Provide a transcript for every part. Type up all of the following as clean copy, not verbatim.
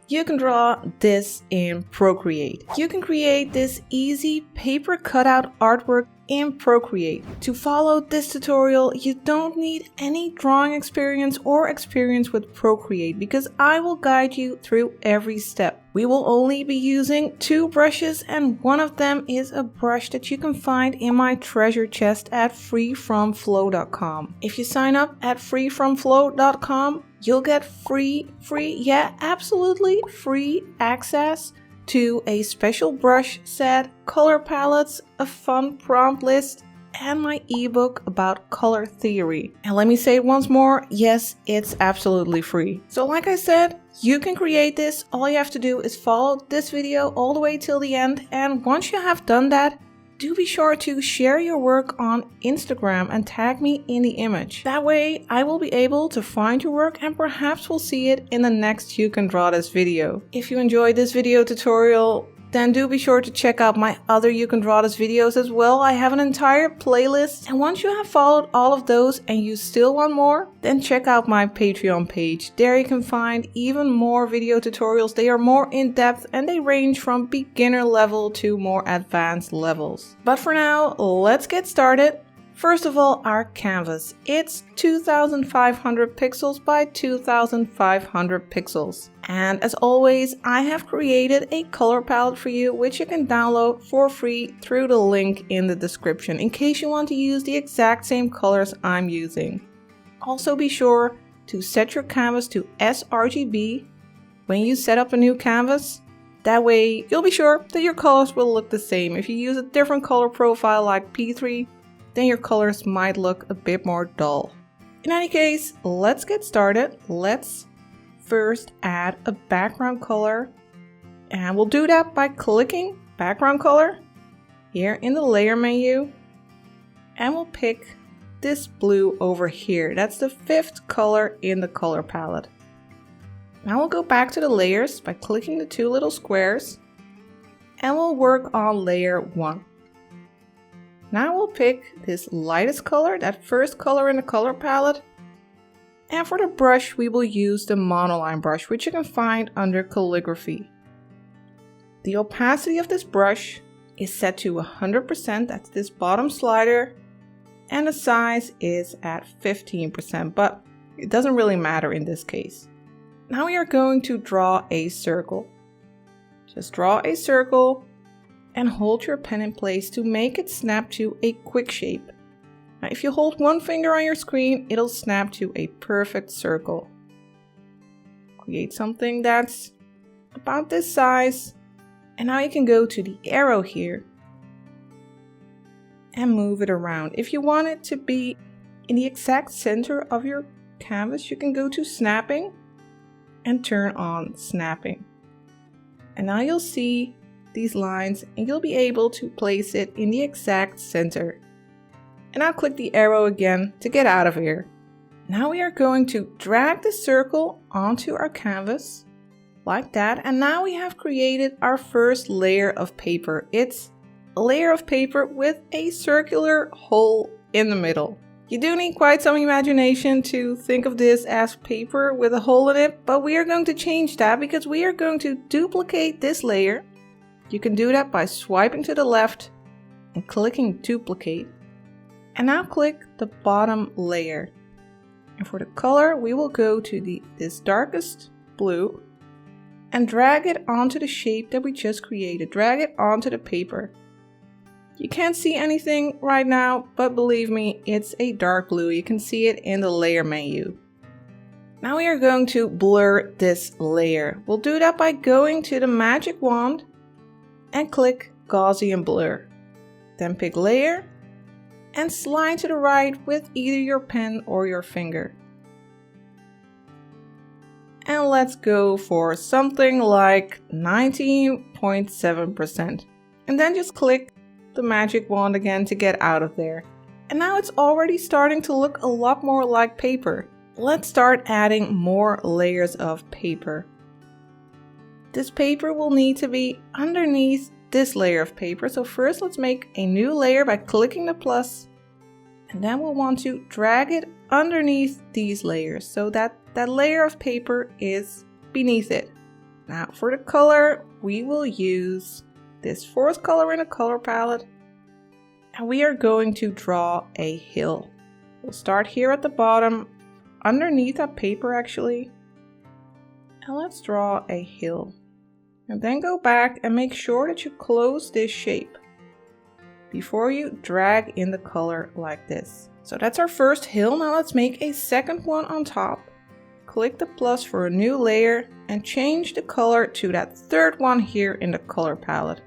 you can draw this in Procreate. You can create this easy paper cutout artwork in Procreate. To follow this tutorial, you don't need any drawing experience or experience with Procreate because I will guide you through every step. We will only be using 2 brushes, and one of them is a brush that you can find in my treasure chest at freefromflow.com. If you sign up at freefromflow.com, you'll get absolutely free access to a special brush set, color palettes, a fun prompt list, and my ebook about color theory. And let me say it once more, yes, it's absolutely free. So like I said, you can create this. All you have to do is follow this video all the way till the end. And once you have done that, do be sure to share your work on Instagram and tag me in the image. That way I will be able to find your work and perhaps we'll see it in the next You Can Draw This video. If you enjoyed this video tutorial, then do be sure to check out my other You Can Draw This videos as well. I have an entire playlist, and once you have followed all of those and you still want more, then check out my Patreon page. There you can find even more video tutorials. They are more in-depth and they range from beginner level to more advanced levels. But for now, let's get started. First of all, our canvas. It's 2500 pixels by 2500 pixels. And as always, I have created a color palette for you, which you can download for free through the link in the description in case you want to use the exact same colors I'm using. Also be sure to set your canvas to sRGB when you set up a new canvas. That way you'll be sure that your colors will look the same. If you use a different color profile like P3, then your colors might look a bit more dull. In any case, let's get started. Let's first add a background color, and we'll do that by clicking background color here in the layer menu, and we'll pick this blue over here. That's the 5th color in the color palette. Now we'll go back to the layers by clicking the 2 little squares, and we'll work on layer 1. Now we'll pick this lightest color, that 1st color in the color palette. And for the brush, we will use the monoline brush, which you can find under calligraphy. The opacity of this brush is set to 100%, that's this bottom slider. And the size is at 15%, but it doesn't really matter in this case. Now we are going to draw a circle. Just draw a circle and hold your pen in place to make it snap to a quick shape. Now, if you hold one finger on your screen, it'll snap to a perfect circle. Create something that's about this size. And now you can go to the arrow here and move it around. If you want it to be in the exact center of your canvas, you can go to snapping and turn on snapping. And now you'll see these lines and you'll be able to place it in the exact center. And I'll click the arrow again to get out of here. Now we are going to drag the circle onto our canvas like that, and now we have created our first layer of paper. It's a layer of paper with a circular hole in the middle. You do need quite some imagination to think of this as paper with a hole in it, but we are going to change that because we are going to duplicate this layer. You can do that by swiping to the left and clicking duplicate. And now click the bottom layer. And for the color, we will go to this darkest blue and drag it onto the shape that we just created. Drag it onto the paper. You can't see anything right now, but believe me, it's a dark blue. You can see it in the layer menu. Now we are going to blur this layer. We'll do that by going to the magic wand and click Gaussian blur. Then pick layer and slide to the right with either your pen or your finger. And let's go for something like 19.7%. And then just click the magic wand again to get out of there. And now it's already starting to look a lot more like paper. Let's start adding more layers of paper. This paper will need to be underneath this layer of paper. So first let's make a new layer by clicking the plus, and then we'll want to drag it underneath these layers so that that layer of paper is beneath it. Now for the color, we will use this fourth color in a color palette. And we are going to draw a hill. We'll start here at the bottom, underneath that paper actually. And let's draw a hill. And then go back and make sure that you close this shape before you drag in the color like this. So that's our first hill. Now let's make a second one on top. Click the plus for a new layer and change the color to that third one here in the color palette.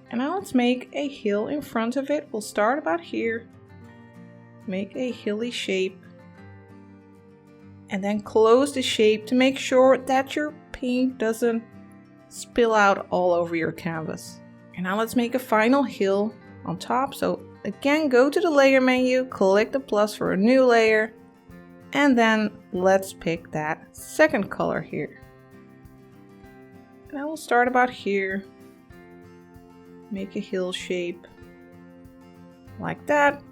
And now let's make a hill in front of it. We'll start about here. Make a hilly shape. And then close the shape to make sure that your paint doesn't spill out all over your canvas. And now let's make a final hill on top. So again, go to the layer menu, click the plus for a new layer. And then let's pick that second color here. And I will start about here. Make a hill shape like that.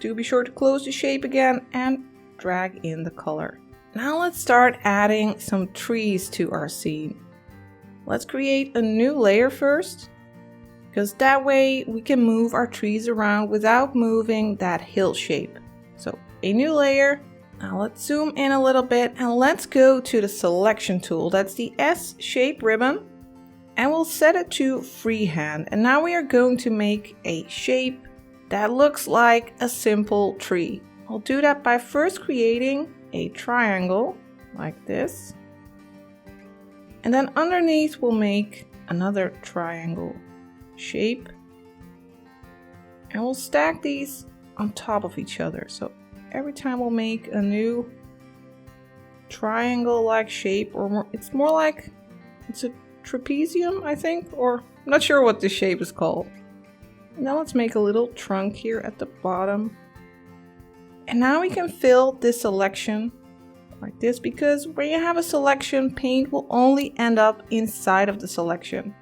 Do be sure to close the shape again and drag in the color. Now let's start adding some trees to our scene. Let's create a new layer first, because that way we can move our trees around without moving that hill shape. So a new layer. Now let's zoom in a little bit and let's go to the selection tool. That's the S shape ribbon. And we'll set it to freehand. And now we are going to make a shape that looks like a simple tree. I'll do that by first creating a triangle like this. And then underneath we'll make another triangle shape. And we'll stack these on top of each other. So every time we'll make a new triangle-like shape, or more, it's more like it's a trapezium, I think, or I'm not sure what this shape is called. Now let's make a little trunk here at the bottom. And now we can fill this selection like this, because when you have a selection, paint will only end up inside of the selection.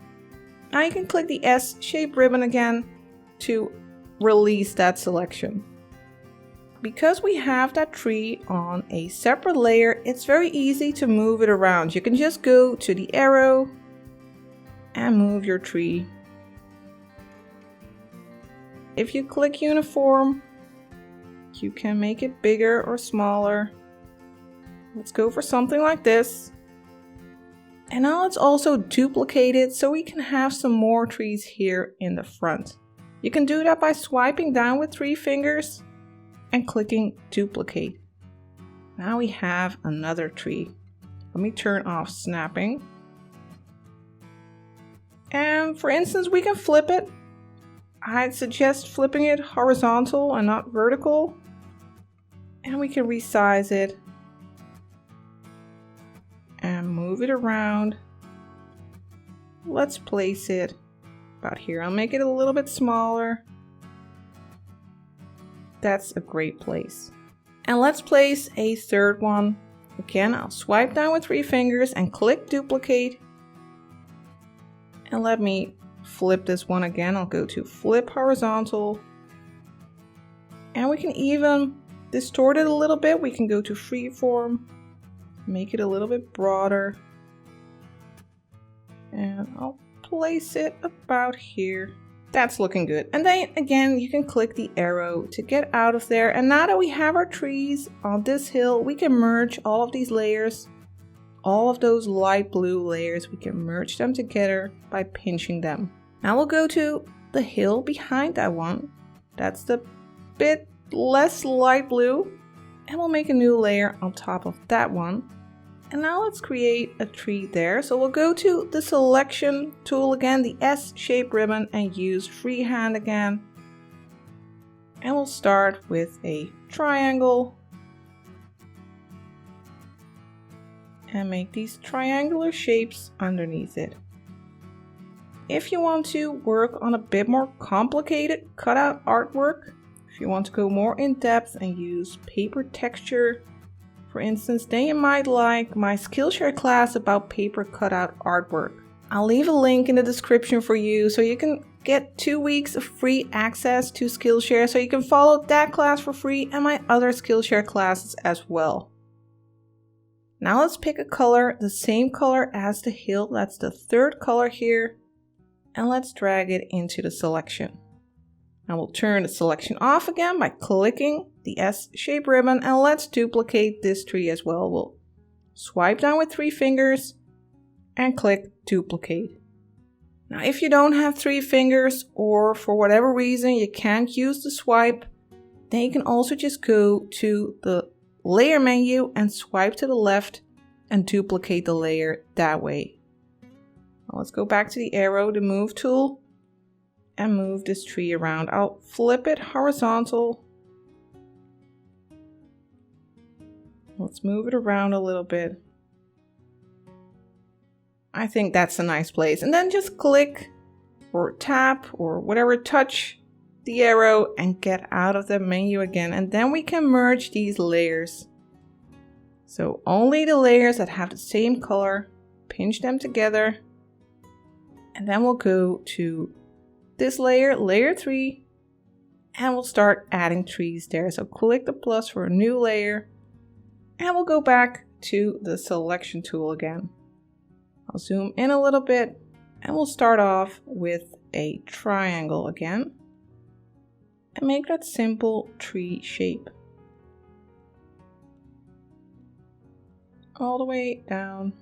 Now you can click the S shape ribbon again to release that selection. Because we have that tree on a separate layer, it's very easy to move it around. You can just go to the arrow and move your tree. If you click uniform, you can make it bigger or smaller. Let's go for something like this. And now let's also duplicate it so we can have some more trees here in the front. You can do that by swiping down with 3 fingers and clicking duplicate. Now we have another tree. Let me turn off snapping. And for instance, we can flip it. I'd suggest flipping it horizontal and not vertical. And we can resize it and move it around. Let's place it about here. I'll make it a little bit smaller. That's a great place. And let's place a third one. Again, I'll swipe down with 3 fingers and click duplicate. And let me flip this one again. I'll go to flip horizontal. And we can even distort it a little bit. We can go to freeform, make it a little bit broader. And I'll place it about here. That's looking good. And then again, you can click the arrow to get out of there. And now that we have our trees on this hill, we can merge all of these layers. All of those light blue layers, we can merge them together by pinching them. Now we'll go to the hill behind that one. That's the bit less light blue. And we'll make a new layer on top of that one. And now let's create a tree there. So we'll go to the selection tool again, the S shape ribbon, and use freehand again. And we'll start with a triangle. And make these triangular shapes underneath it. If you want to work on a bit more complicated cutout artwork, if you want to go more in depth and use paper texture, for instance, then you might like my Skillshare class about paper cutout artwork. I'll leave a link in the description for you so you can get 2 weeks of free access to Skillshare, so you can follow that class for free and my other Skillshare classes as well. Now let's pick a color, the same color as the hill. That's the third color here. And let's drag it into the selection. Now we'll turn the selection off again by clicking the S-shaped ribbon, and let's duplicate this tree as well. We'll swipe down with 3 fingers and click duplicate. Now if you don't have 3 fingers, or for whatever reason you can't use the swipe, then you can also just go to the layer menu and swipe to the left and duplicate the layer that way. Now let's go back to the arrow, the move tool, and move this tree around. I'll flip it horizontal. Let's move it around a little bit. I think that's a nice place. And then just click or tap or whatever, touch the arrow and get out of the menu again. And then we can merge these layers. So only the layers that have the same color, pinch them together. And then we'll go to this layer, layer 3, and we'll start adding trees there. So click the plus for a new layer, and we'll go back to the selection tool again. I'll zoom in a little bit, and we'll start off with a triangle again, and make that simple tree shape. All the way down.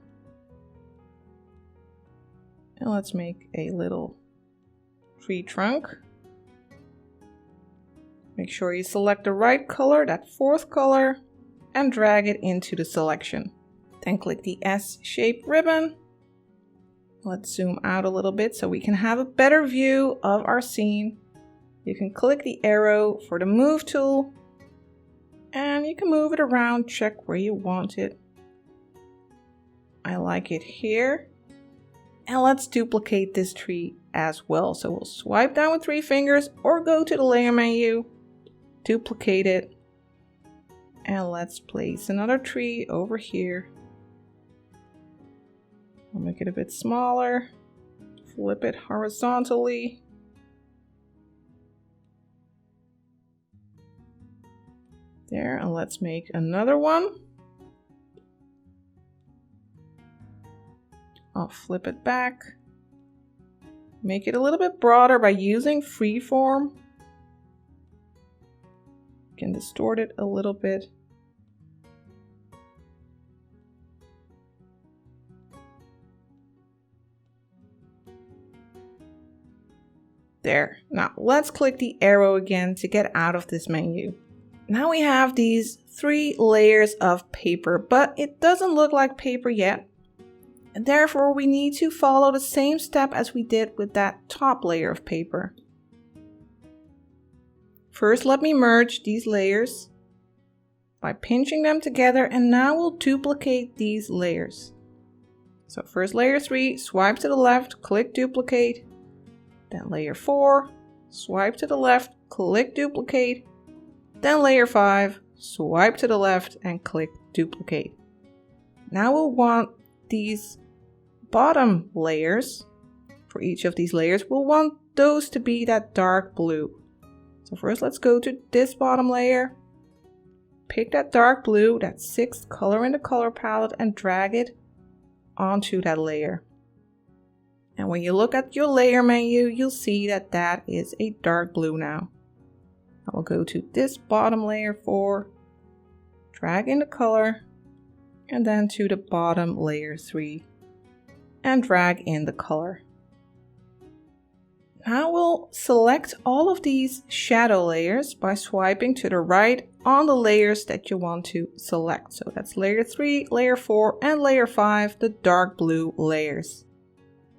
And let's make a little tree trunk. Make sure you select the right color, that 4th color, and drag it into the selection. Then click the S-shaped ribbon. Let's zoom out a little bit so we can have a better view of our scene. You can click the arrow for the move tool, and you can move it around, check where you want it. I like it here. And let's duplicate this tree as well. So we'll swipe down with 3 fingers or go to the layer menu, duplicate it, and let's place another tree over here. I'll make it a bit smaller, flip it horizontally. There, and let's make another one. I'll flip it back. Make it a little bit broader by using freeform. You can distort it a little bit. There. Now let's click the arrow again to get out of this menu. Now we have these 3 layers of paper, but it doesn't look like paper yet. And therefore we need to follow the same step as we did with that top layer of paper. First, let me merge these layers by pinching them together, and now we'll duplicate these layers. So first layer 3, swipe to the left, click duplicate. Then layer 4, swipe to the left, click duplicate. Then layer 5, swipe to the left and click duplicate. Now we'll want these bottom layers, for each of these layers, we'll want those to be that dark blue. So first let's go to this bottom layer, pick that dark blue, that 6th color in the color palette, and drag it onto that layer. And when you look at your layer menu, you'll see that that is a dark blue now. I will go to this bottom layer 4, drag in the color, and then to the bottom layer 3 and drag in the color. Now we'll select all of these shadow layers by swiping to the right on the layers that you want to select. So that's layer 3, layer 4, and layer 5, the dark blue layers.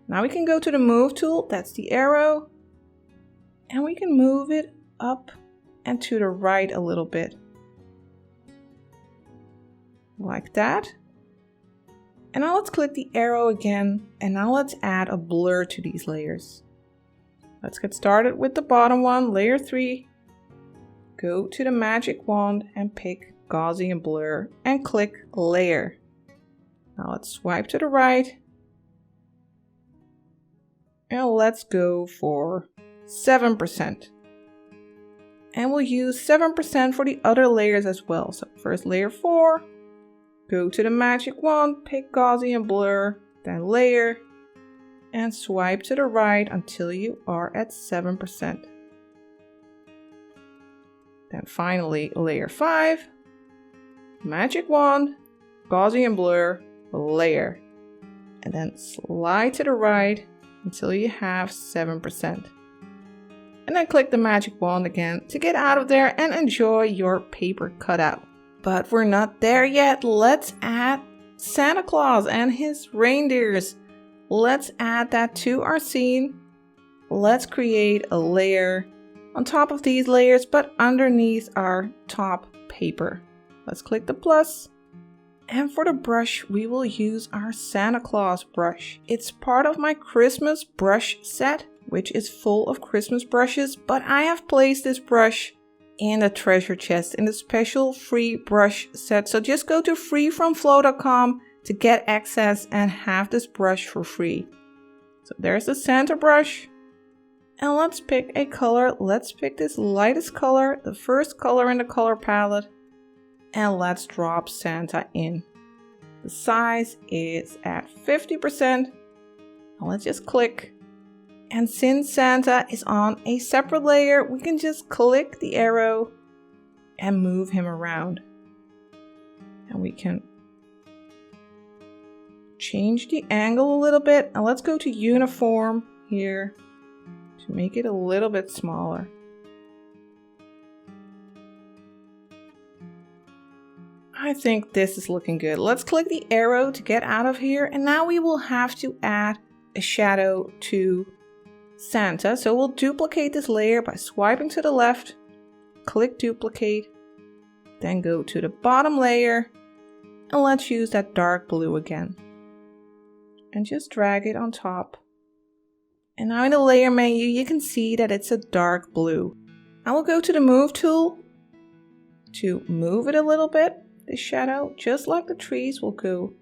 Now we can go to the move tool, that's the arrow, and we can move it up and to the right a little bit. Like that. And now let's click the arrow again, and now let's add a blur to these layers. Let's get started with the bottom one, layer 3. Go to the magic wand and pick Gaussian blur and click layer. Now let's swipe to the right. And let's go for 7%. And we'll use 7% for the other layers as well. So first layer 4. go to the magic wand, pick Gaussian blur, then layer, and swipe to the right until you are at 7%. Then finally layer 5, magic wand, Gaussian blur, layer, and then slide to the right until you have 7%. And then click the magic wand again to get out of there and enjoy your paper cutout. But we're not there yet. Let's add Santa Claus and his reindeers. Let's add that to our scene. Let's create a layer on top of these layers, but underneath our top paper. Let's click the plus. And for the brush, we will use our Santa Claus brush. It's part of my Christmas brush set, which is full of Christmas brushes, but I have placed this brush in the treasure chest in the special free brush set. So just go to freefromflow.com to get access and have this brush for free. So there's the Santa brush. And let's pick a color. Let's pick this lightest color, the first color in the color palette. And let's drop Santa in. The size is at 50%. Now let's just click. And since Santa is on a separate layer, we can just click the arrow and move him around. And we can change the angle a little bit. And let's go to uniform here to make it a little bit smaller. I think this is looking good. Let's click the arrow to get out of here. And now we will have to add a shadow to Santa. So we'll duplicate this layer by swiping to the left, click duplicate, then go to the bottom layer, and let's use that dark blue again. And just drag it on top. And now in the layer menu, you can see that it's a dark blue. I will go to the move tool to move it a little bit. The shadow, just like the trees, will go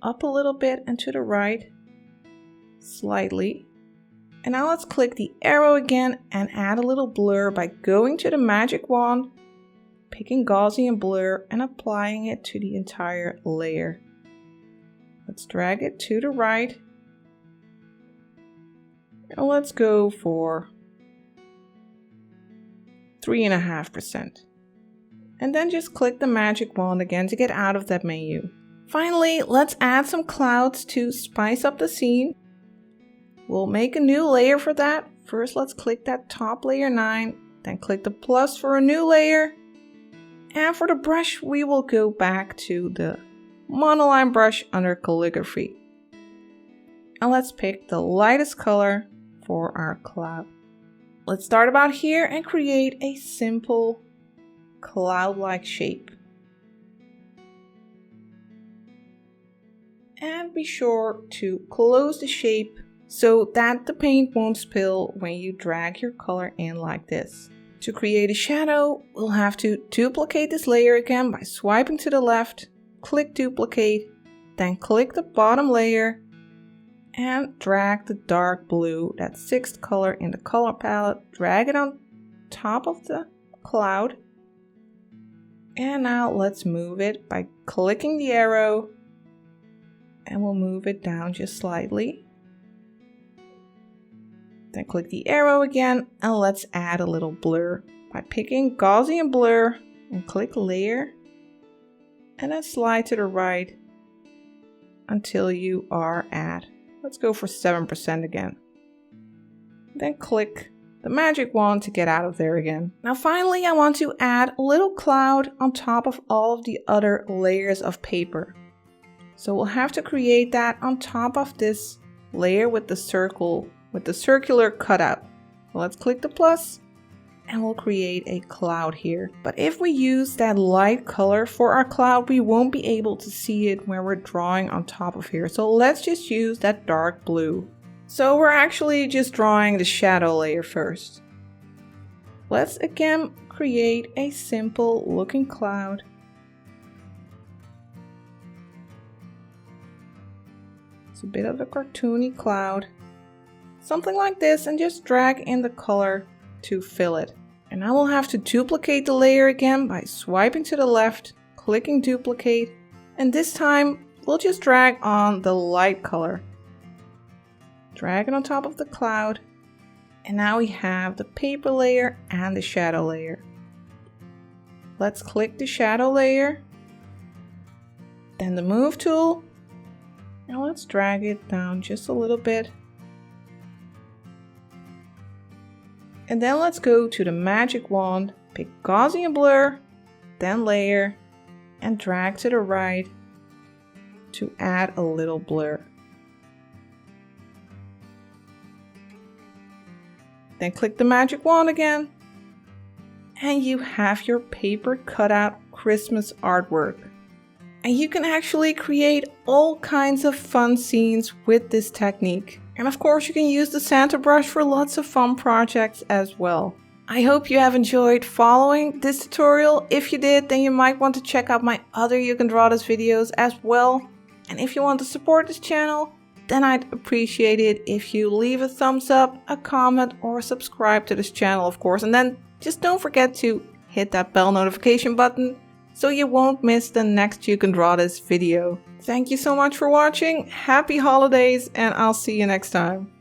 up a little bit and to the right slightly. And now let's click the arrow again and add a little blur by going to the magic wand, picking Gaussian blur and applying it to the entire layer. Let's drag it to the right. And let's go for 3.5%. And then just click the magic wand again to get out of that menu. Finally, let's add some clouds to spice up the scene. We'll make a new layer for that. First, let's click that top layer 9, then click the plus for a new layer. And for the brush, we will go back to the monoline brush under calligraphy. And let's pick the lightest color for our cloud. Let's start about here and create a simple cloud-like shape. And be sure to close the shape so that the paint won't spill when you drag your color in like this. To create a shadow, we'll have to duplicate this layer again by swiping to the left, click duplicate, then click the bottom layer and drag the dark blue, that sixth color in the color palette, drag it on top of the cloud. And now let's move it by clicking the arrow and we'll move it down just slightly. Then click the arrow again and let's add a little blur by picking Gaussian blur and click layer and then slide to the right until you are at, let's go for 7% again. Then click the magic wand to get out of there again. Now finally, I want to add a little cloud on top of all of the other layers of paper. So we'll have to create that on top of this layer with the circle, with the circular cutout. Let's click the plus and we'll create a cloud here. But if we use that light color for our cloud, we won't be able to see it when we're drawing on top of here. So let's just use that dark blue. So we're actually just drawing the shadow layer first. Let's again create a simple looking cloud. It's a bit of a cartoony cloud. Something like this, and just drag in the color to fill it. And now we'll have to duplicate the layer again by swiping to the left, clicking duplicate, And this time, we'll just drag on the light color. Drag it on top of the cloud. And now we have the paper layer and the shadow layer. Let's click the shadow layer. Then the move tool. Now let's drag it down just a little bit. And then let's go to the magic wand, pick Gaussian blur, then layer, and drag to the right to add a little blur. Then click the magic wand again, and you have your paper cutout Christmas artwork. And you can actually create all kinds of fun scenes with this technique. And of course you can use the Santa brush for lots of fun projects as well. I hope you have enjoyed following this tutorial. If you did, then you might want to check out my other You Can Draw This videos as well. And if you want to support this channel, then I'd appreciate it if you leave a thumbs up, a comment, or subscribe to this channel, of course. And then just don't forget to hit that bell notification button so you won't miss the next You Can Draw This video. Thank you so much for watching, happy holidays, and I'll see you next time.